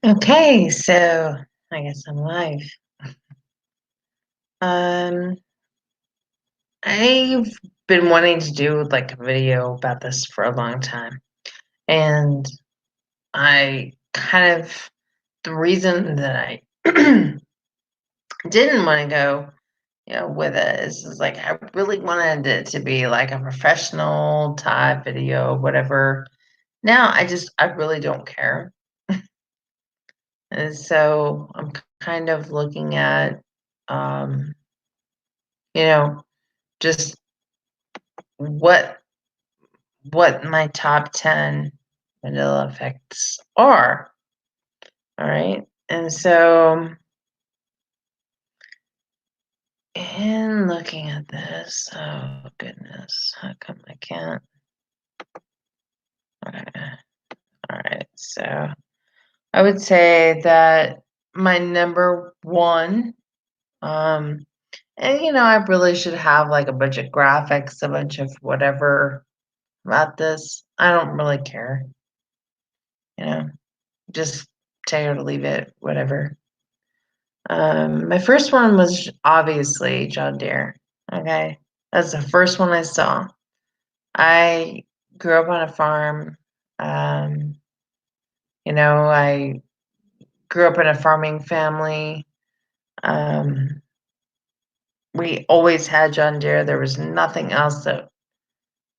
Okay, so I guess I'm live. Um, I've been wanting to do like a video about this for a long time, and I kind of the reason that I didn't want to go, with it is like I really wanted it to be like a professional type video, whatever. Now I really don't care, and so I'm kind of looking at, um, you know, just what my top 10 Mandela effects are. All right. And so, in looking at this, oh goodness, how come I can't? Okay. All right. So, I would say that my number one, um, and I really should have like a bunch of graphics, a bunch of whatever about this. I don't really care, you know, just take it or leave it, whatever. My first one was obviously John Deere. Okay. That's the first one I saw. I grew up on a farm. Um, I grew up in a farming family. Um, we always had John Deere. There was nothing else that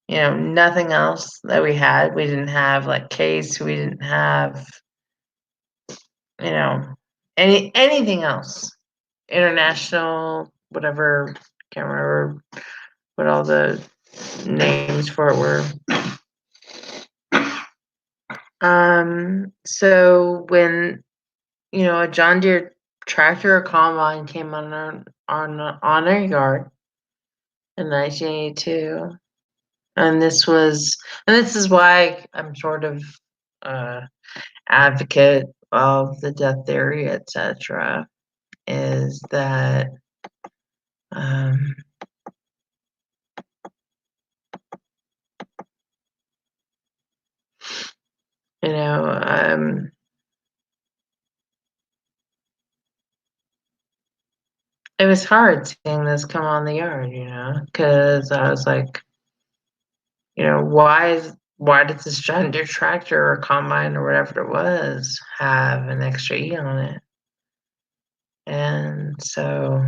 we had. We didn't have like Case. We didn't have, you know, anything else. International, whatever. Can't remember what all the names for it were. So when a John Deere tractor or combine came on our yard in 1982, and this is why I'm sort of uh, advocate of the death theory, etc. Is that um, you know um, it was hard seeing this come on the yard, because I was like, why did this John Deere tractor or combine or whatever it was have an extra E on it? And so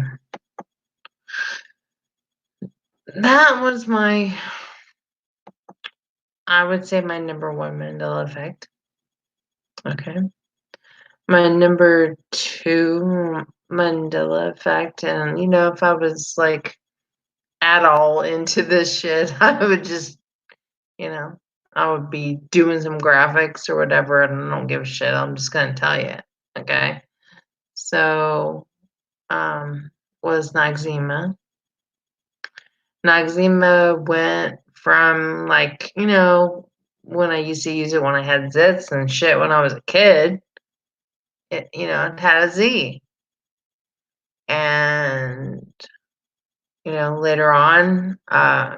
that was I would say my number one Mandela effect. Okay. My number two Mandela effect, and if I was like at all into this shit, I would just, you know, I would be doing some graphics or whatever, and I don't give a shit. I'm just gonna tell you. Okay. So, was Noxzema. Noxzema went from like, when I used to use it when I had zits and shit when I was a kid, it had a Z. And, later on, I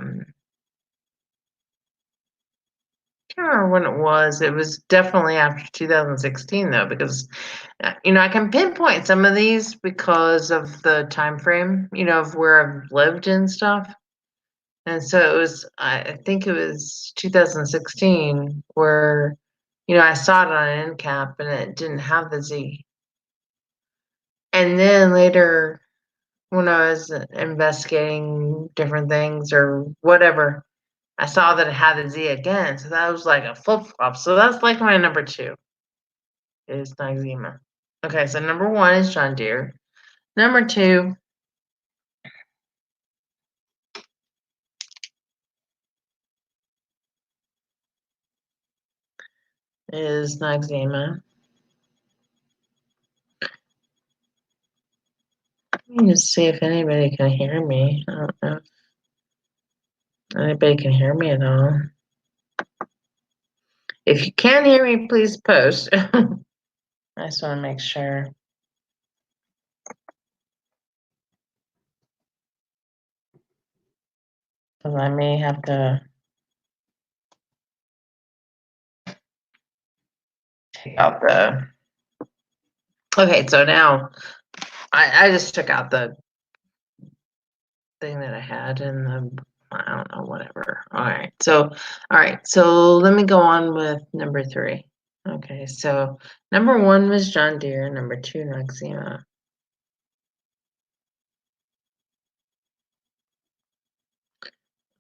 can't remember when it was. It was definitely after 2016 though, because I can pinpoint some of these because of the time frame, of where I've lived and stuff. And so it was, I think it was 2016 where, I saw it on an end cap and it didn't have the Z. And then later, when I was investigating different things or whatever, I saw that it had the Z again. So that was like a flip flop. So that's like my number two is Noxzema. Okay, so number one is John Deere. Number two is Noxzema. Let me just see if anybody can hear me. I don't know if anybody can hear me at all. If you can hear me, please post. I just want to make sure. Because I may have to take out the Okay, so now I just took out the thing that I had and I don't know, whatever. All right, so let me go on with number 3. Okay, so number 1 was John Deere, number 2 Noxema.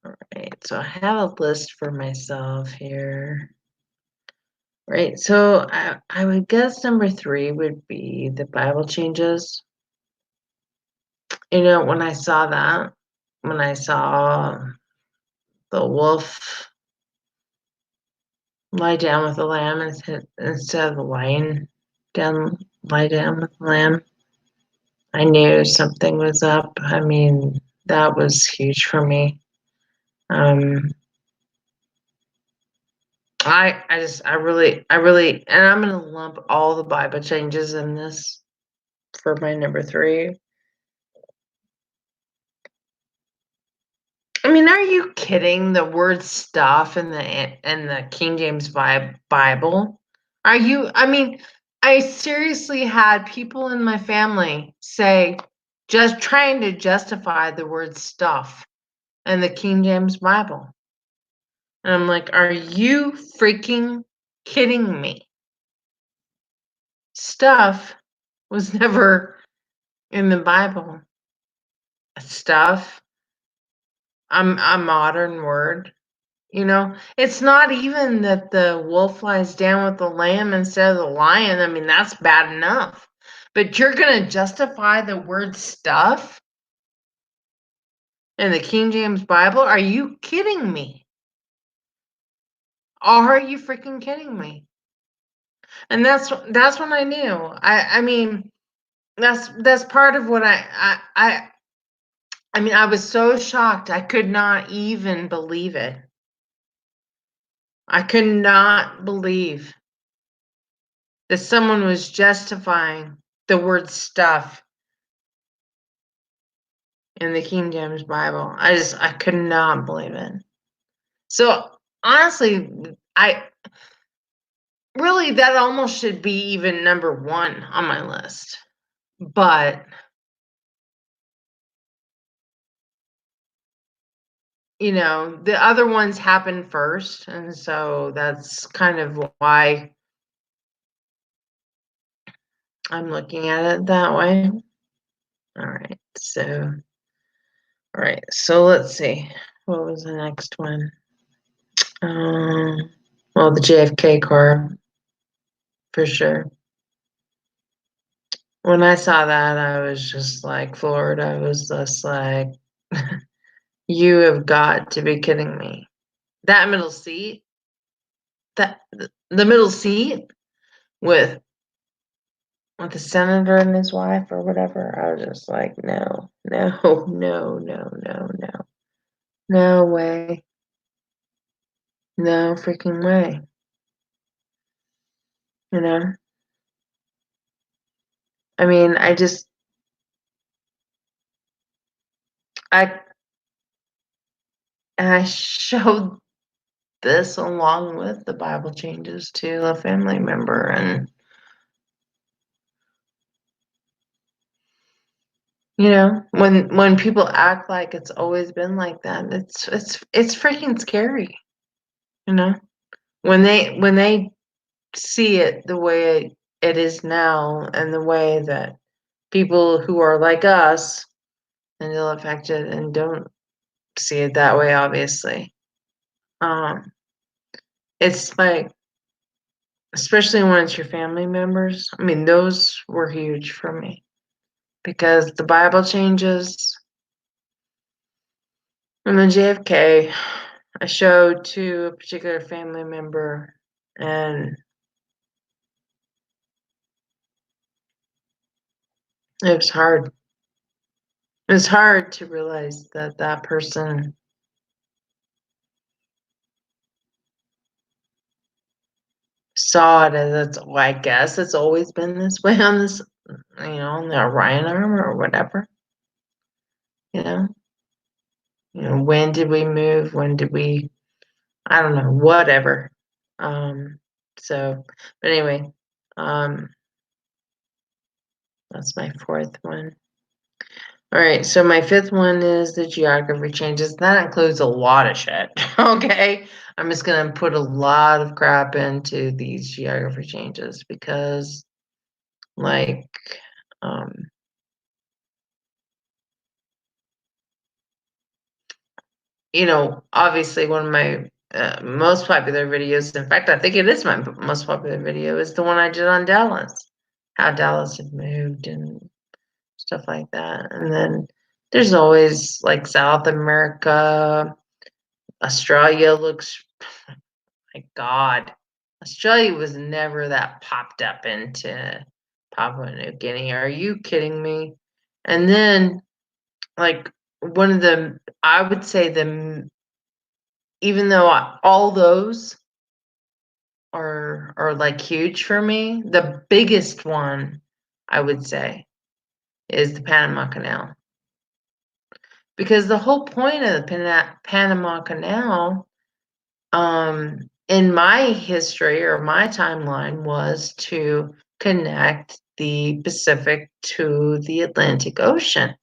All right, so I have a list for myself here. Right, so I would guess number 3 would be the Bible changes. You know, when I saw that, when I saw the wolf lie down with the lamb instead of the lion lie down with the lamb, I knew something was up. I mean, that was huge for me. Um, I really, and I'm gonna lump all the Bible changes in this for my number 3. I mean, are you kidding? The word stuff in the King James Bible? Are you? I mean, I seriously had people in my family say, just trying to justify the word stuff in the King James Bible. And I'm like, are you freaking kidding me? Stuff was never in the Bible. Stuff, a modern word. You know, it's not even that the wolf lies down with the lamb instead of the lion. I mean, that's bad enough. But you're going to justify the word stuff in the King James Bible? Are you kidding me? Are you freaking kidding me? And that's when I knew. I mean, that's part of what I mean, I was so shocked. I could not even believe it. I could not believe that someone was justifying the word stuff in the King James Bible. I could not believe it. So honestly, I really that almost should be even number 1 on my list. But you know, the other ones happened first, and so that's kind of why I'm looking at it that way. All right, so let's see. What was the next one? Well, the JFK car, for sure. When I saw that, I was just like floored. I was just like, you have got to be kidding me. That middle seat, that the middle seat with the senator and his wife or whatever, I was just like, no, no, no, no, no, no. No way. No freaking way. You know? I mean, I and I showed this along with the Bible changes to a family member, and you know, when people act like it's always been like that, it's freaking scary, you know? When they see it the way it is now and the way that people who are like us and feel affected and don't see it that way, obviously. Um, it's like, especially when it's your family members. I mean, those were huge for me because the Bible changes and the JFK I showed to a particular family member, and it was hard. It was hard to realize that that person saw it as it's, well, I guess it's always been this way on this, on the Orion arm or whatever, you know? When did we move? When did we, I don't know, whatever. Um, so, but anyway, um, That's my fourth one. All right, so my fifth one is the geography changes. That includes a lot of shit. Okay, I'm just gonna put a lot of crap into these geography changes because, like, um, obviously one of my most popular videos, in fact, I think it is my most popular video, is the one I did on Dallas, how Dallas had moved and stuff like that. And then there's always like South America, Australia looks, my God, Australia was never that popped up into Papua New Guinea. Are you kidding me? And then, like, one of the, I would say even though all those are like huge for me, the biggest one I would say is the Panama Canal. Because the whole point of the Panama Canal, in my history or my timeline, was to connect the Pacific to the Atlantic Ocean.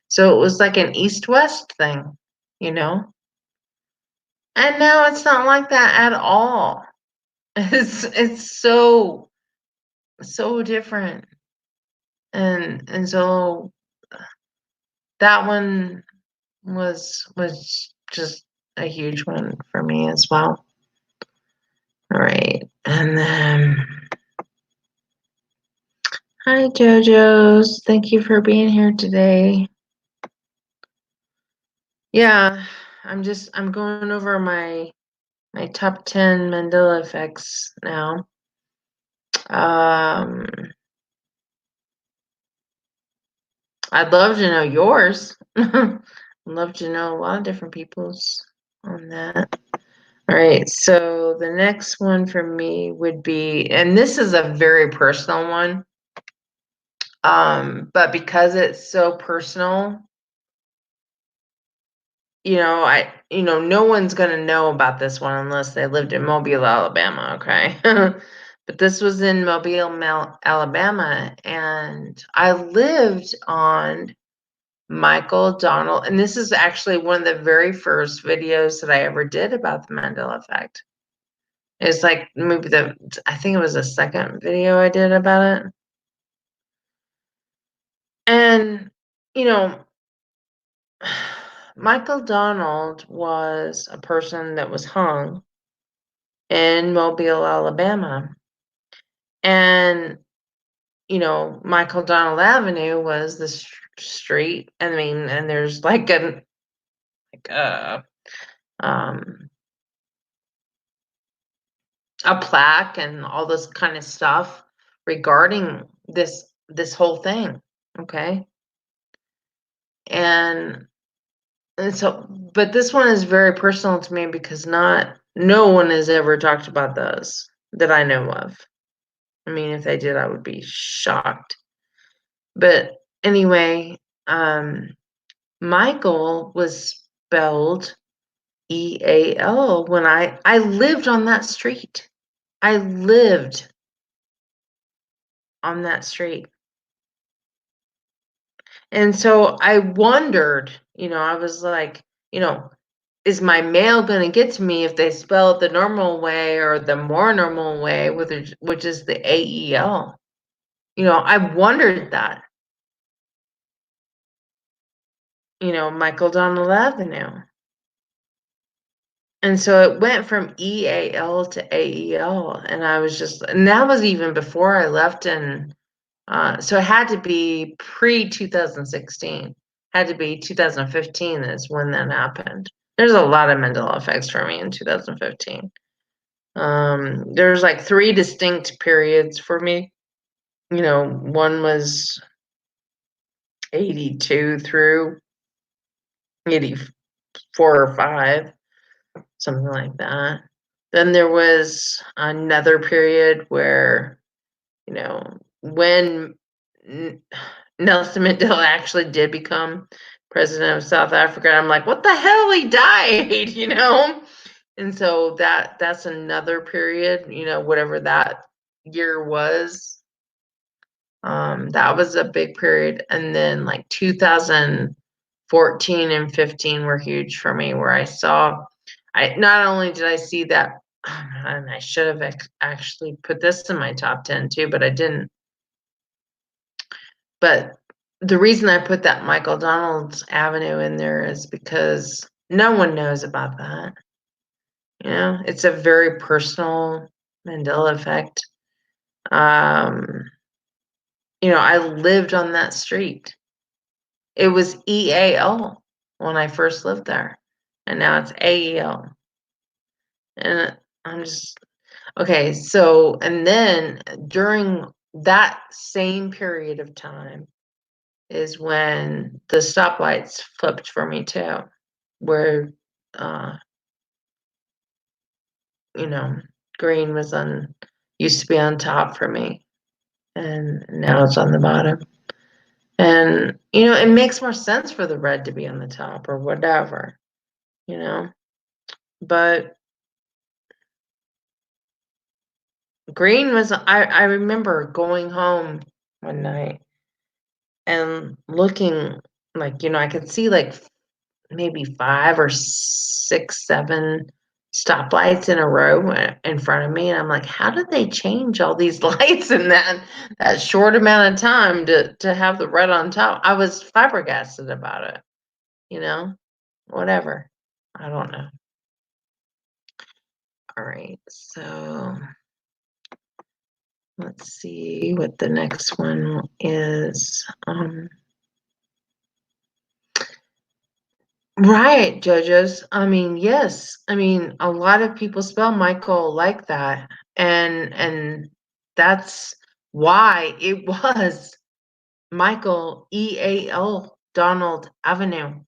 So it was like an east-west thing, you know? And now it's not like that at all. It's so different. And so that one was just a huge one for me as well. All right. And then hi JoJo's. Thank you for being here today. Yeah, I'm going over my top 10 Mandela effects now. I'd love to know yours. I'd love to know a lot of different people's on that. All right, so the next one for me would be, and this is a very personal one, but because it's so personal, no one's gonna know about this one unless they lived in Mobile, Alabama, okay? But this was in Mobile, Alabama, and I lived on Michael Donald, and this is actually one of the very first videos that I ever did about the Mandela Effect. It's like maybe I think it was the second video I did about it. And, you know, Michael Donald was a person that was hung in Mobile, Alabama. And, Michael Donald Avenue was the street. I mean, and there's like um, a plaque and all this kind of stuff regarding this whole thing. Okay. And so, but this one is very personal to me because no one has ever talked about those that I know of. I mean, if they did, I would be shocked. But anyway, Michael was spelled EAL when I lived on that street. I lived on that street. And so I wondered, I was like, is my mail going to get to me if they spell it the normal way or the more normal way, which is the AEL? I wondered that, Michael Donald Avenue. And so it went from EAL to AEL. And that was even before I left. And so it had to be pre 2016, had to be 2015 is when that happened. There's a lot of Mandela effects for me in 2015. There's like 3 distinct periods for me. One was 82 through 84 or 5, something like that. Then there was another period where, when Nelson Mandela actually did become president of South Africa, I'm like, what the hell? He died, And so that's another period, whatever that year was. That was a big period. And then like 2014 and 15 were huge for me, where I not only did I see that, and I should have actually put this in my top 10 too, but I didn't. But the reason I put that Michael Donald's Avenue in there is because no one knows about that. It's a very personal Mandela effect. Um, I lived on that street. It was EAL when I first lived there, and now it's AEL. And I'm just okay. So, and then during that same period of time is when the stoplights flipped for me too, where uh, you know, green was on used to be on top for me, and now it's on the bottom. And it makes more sense for the red to be on the top or whatever, you know. But green was I remember going home one night and looking like, I could see like maybe 5 or 6, 7 stoplights in a row in front of me, and I'm like, "How did they change all these lights in that short amount of time to have the red on top?" I was flabbergasted about it, you know? Whatever. I don't know. Alright, so let's see what the next one is. Right, judges. I mean, yes. I mean, a lot of people spell Michael like that, and that's why it was Michael EAL Donald Avenue.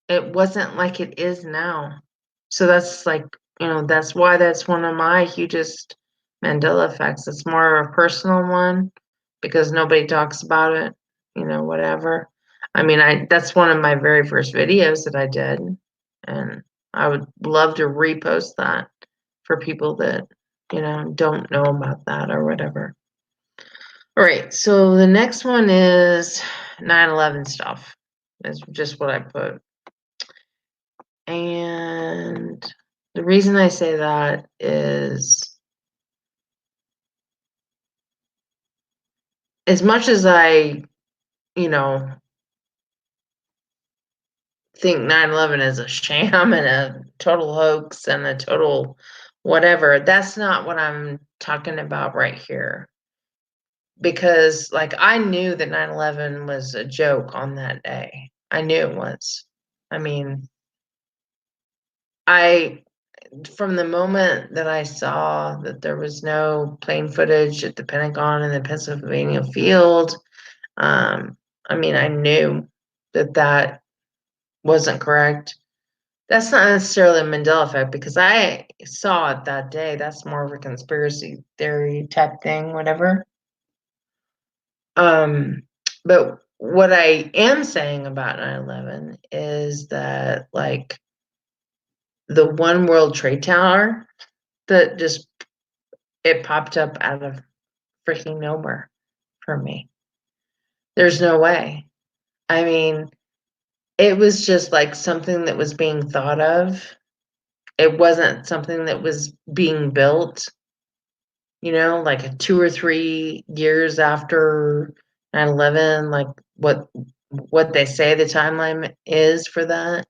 It wasn't like it is now. So that's like, that's why that's one of my hugest Mandela effects. It's more of a personal one because nobody talks about it, whatever. I mean, that's one of my very first videos that I did, and I would love to repost that for people that, don't know about that or whatever. All right, so the next one is 9/11 stuff. Is just what I put. And the reason I say that is as much as I, you know, think 9/11 is a sham and a total hoax and a total whatever, that's not what I'm talking about right here. Because, like, I knew that 9/11 was a joke on that day. I knew it was. I mean, I from the moment that I saw that there was no plane footage at the Pentagon and the Pennsylvania field, um, I mean, I knew that that wasn't correct. That's not necessarily a Mandela effect because I saw it that day. That's more of a conspiracy theory type thing, whatever. Um, but what I am saying about 9/11 is that, like, the One World Trade Tower that just it popped up out of freaking nowhere for me. There's no way. I mean, it was just like something that was being thought of. It wasn't something that was being built, like 2 or 3 years after 9/11, like what they say the timeline is for that.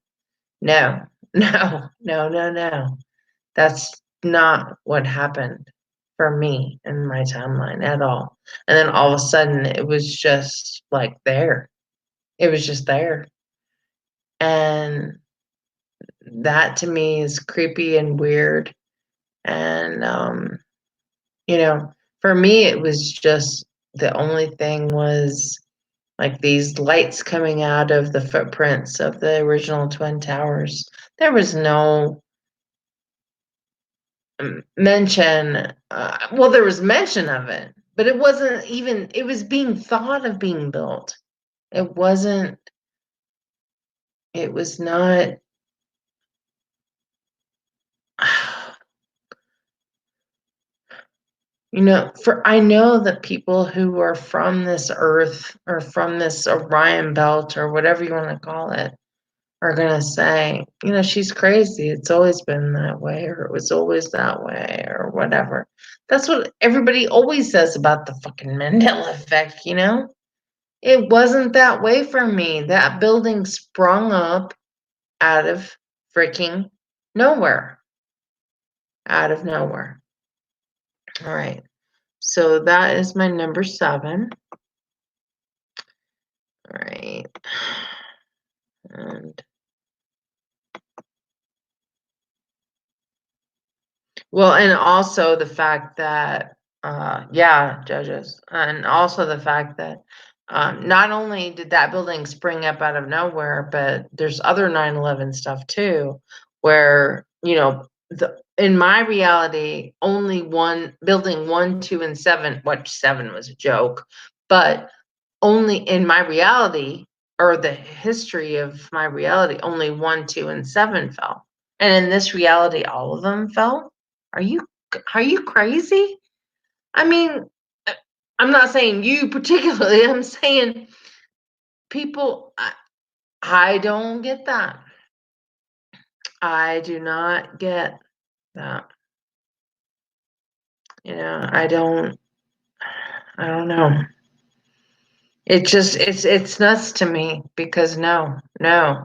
No. No. No, no, no. That's not what happened for me in my timeline at all. And then all of a sudden, it was just, like, there. It was just there. And that to me is creepy and weird. And, for me, it was just the only thing was, like, these lights coming out of the footprints of the original Twin Towers. There was no mention, well, there was mention of it, but it wasn't even it was being thought of being built. It wasn't it was not For I know that people who are from this earth or from this Orion belt or whatever you want to call it are going to say, she's crazy. It's always been that way, or it was always that way, or whatever. That's what everybody always says about the fucking Mandela effect. It wasn't that way for me. That building sprung up out of freaking nowhere. Out of nowhere. All right. So that is my number 7. All right. And well, and also the fact that, yeah, judges, and also the fact that not only did that building spring up out of nowhere, but there's other 9/11 stuff too, where, in my reality, only one building 1, 2, and 7, which 7 was a joke, but only in my reality or the history of my reality, only 1, 2, and 7 fell. And in this reality, all of them fell? Are you are you crazy? I mean, uh, I'm not saying you particularly. I'm saying people. I don't get that. I do not get that. I don't. I don't know. It's nuts to me because no,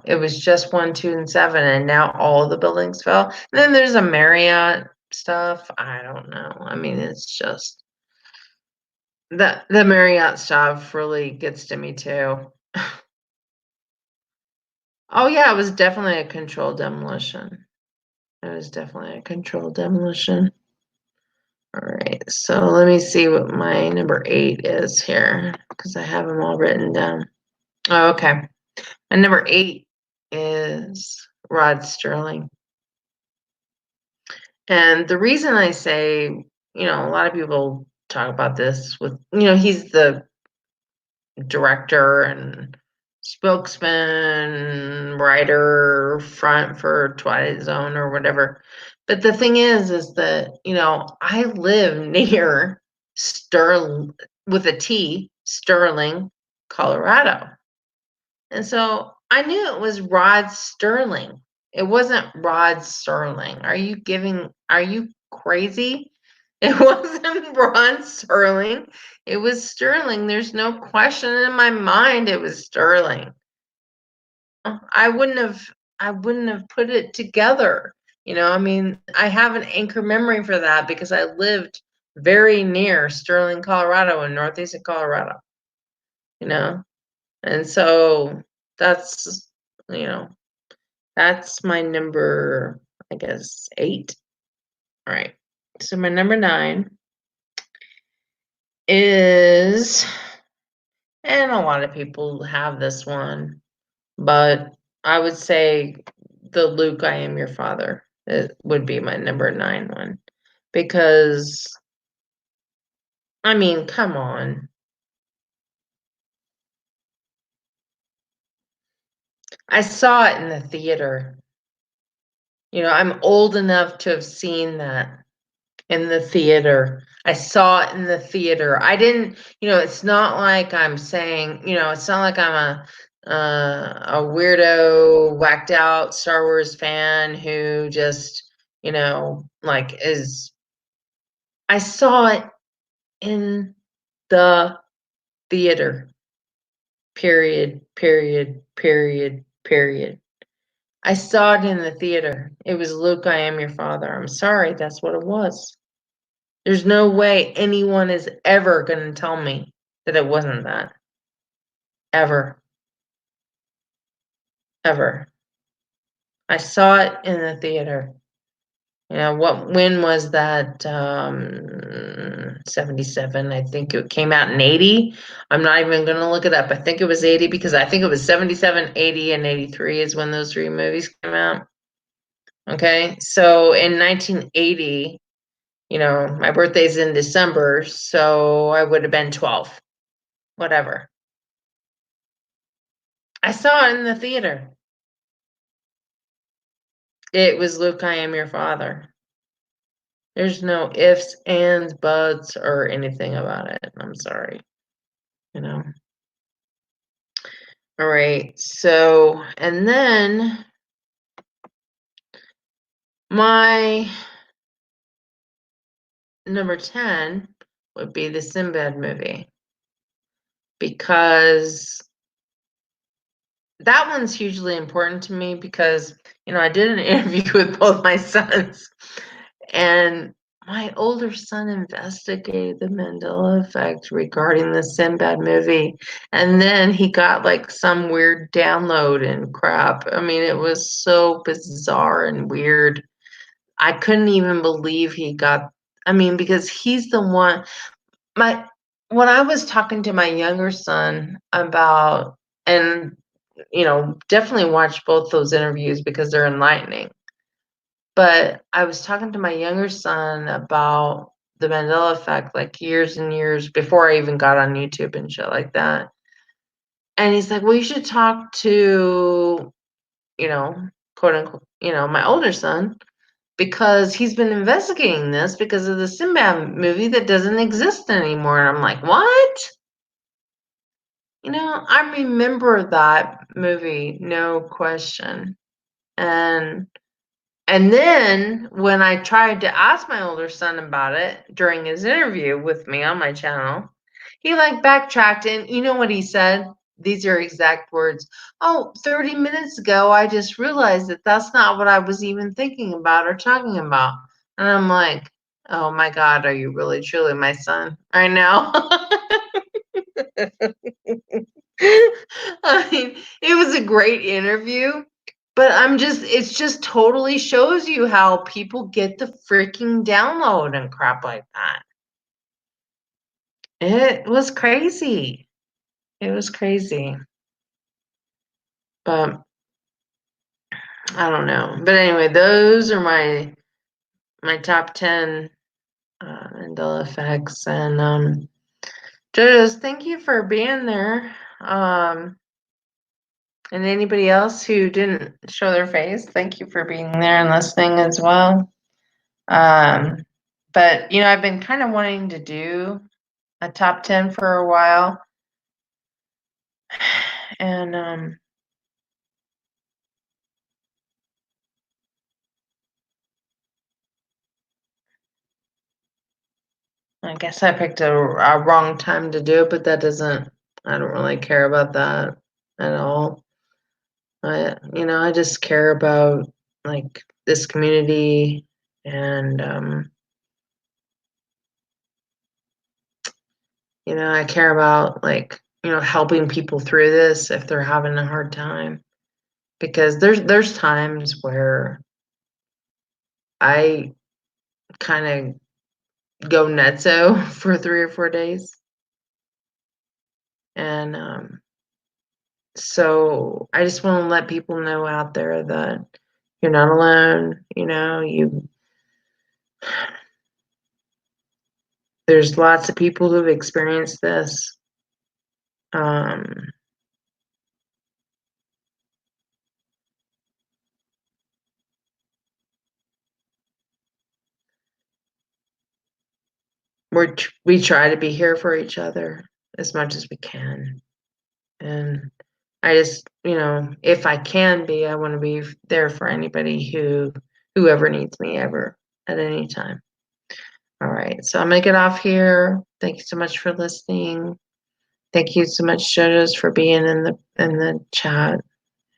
it was just 1, 2, and 7, and now all the buildings fell. And then there's a Marriott stuff. I don't know. I mean, it's just the Marriott stuff really gets to me too. Oh yeah, it was definitely a controlled demolition. It was definitely a controlled demolition. All right, so let me see what my number 8 is here because I have them all written down. Oh, okay. And number 8 is Rod Sterling. And the reason I say, a lot of people talk about this with, he's the director and spokesman, writer, front for Twilight Zone or whatever. But the thing is that, I live near Sterling with a T, Sterling, Colorado. And so I knew it was Rod Sterling. It wasn't Rod Sterling. Are you crazy? It wasn't Rod Sterling. It was Sterling. There's no question in my mind it was Sterling. I wouldn't have put it together. I mean, I have an anchor memory for that because I lived very near Sterling, Colorado, in northeastern Colorado. You know, and so that's you know that's my number, I guess, 8. All right. So my number 9 is, and a lot of people have this one, but I would say the Luke, I am your father. It would be my number 9 one. Because, I mean, come on. I saw it in the theater. I'm old enough to have seen that in the theater. I saw it in the theater. I didn't, it's not like I'm saying, it's not like I'm a weirdo, whacked out Star Wars fan who just, like is. I saw it in the theater. Period. Period. Period. Period. I saw it in the theater. It was Luke, I am your father. I'm sorry, that's what it was. There's no way anyone is ever going to tell me that it wasn't that. Ever. Ever. I saw it in the theater. When was that? 77. I think it came out in 80. I'm not even going to look it up. I think it was 80 because I think it was 77, 80, and 83 is when those 3 movies came out. Okay. So in 1980, my birthday's in December, so I would have been 12. Whatever. I saw it in the theater. It was Luke, I am your father. There's no ifs, ands, buts, or anything about it. I'm sorry. You know. All right. So, and then my number 10 would be the Sinbad movie, because that one's hugely important to me because, I did an interview with both my sons, and my older son investigated the Mandela Effect regarding the Sinbad movie, and then he got like some weird download and crap. I mean, it was so bizarre and weird. I couldn't even believe he got, I mean, because he's the one, my when I was talking to my younger son about, and definitely watch both those interviews because they're enlightening. But I was talking to my younger son about the Mandela Effect like years and years before I even got on YouTube and shit like that. And he's like, "Well, you should talk to, you know, quote unquote, my older son, because he's been investigating this because of the Sinbad movie that doesn't exist anymore." And I'm like, "What?" I remember that movie, no question. And then when I tried to ask my older son about it during his interview with me on my channel, he like backtracked, and you know what he said? These are exact words. "Oh, 30 minutes ago, I just realized that that's not what I was even thinking about or talking about." And I'm like, "Oh my God, are you really truly my son right now?" I mean, it was a great interview, but it's just totally shows you how people get the freaking download and crap like that. It was crazy. It was crazy. But I don't know. But anyway, those are my top 10 Mandela effects. And Jojo's, thank you for being there. And anybody else who didn't show their face, thank you for being there and listening as well. But I've been kind of wanting to do a top 10 for a while. And I guess I picked a wrong time to do it, but I don't really care about that at all. I just care about like this community, and I care about like, helping people through this if they're having a hard time, because there's times where I kind of go nutso for 3 or 4 days. And so I just want to let people know out there that you're not alone. There's lots of people who've experienced this. Um, we try to be here for each other as much as we can. And I just, if I can be, I want to be there for anybody whoever needs me ever at any time. All right, so I'm gonna get off here. Thank you so much for listening. Thank you so much, Jojo's, for being in the chat,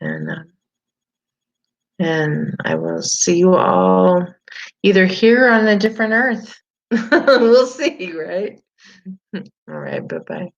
and I will see you all either here or on a different Earth. We'll see, right? All right, bye bye.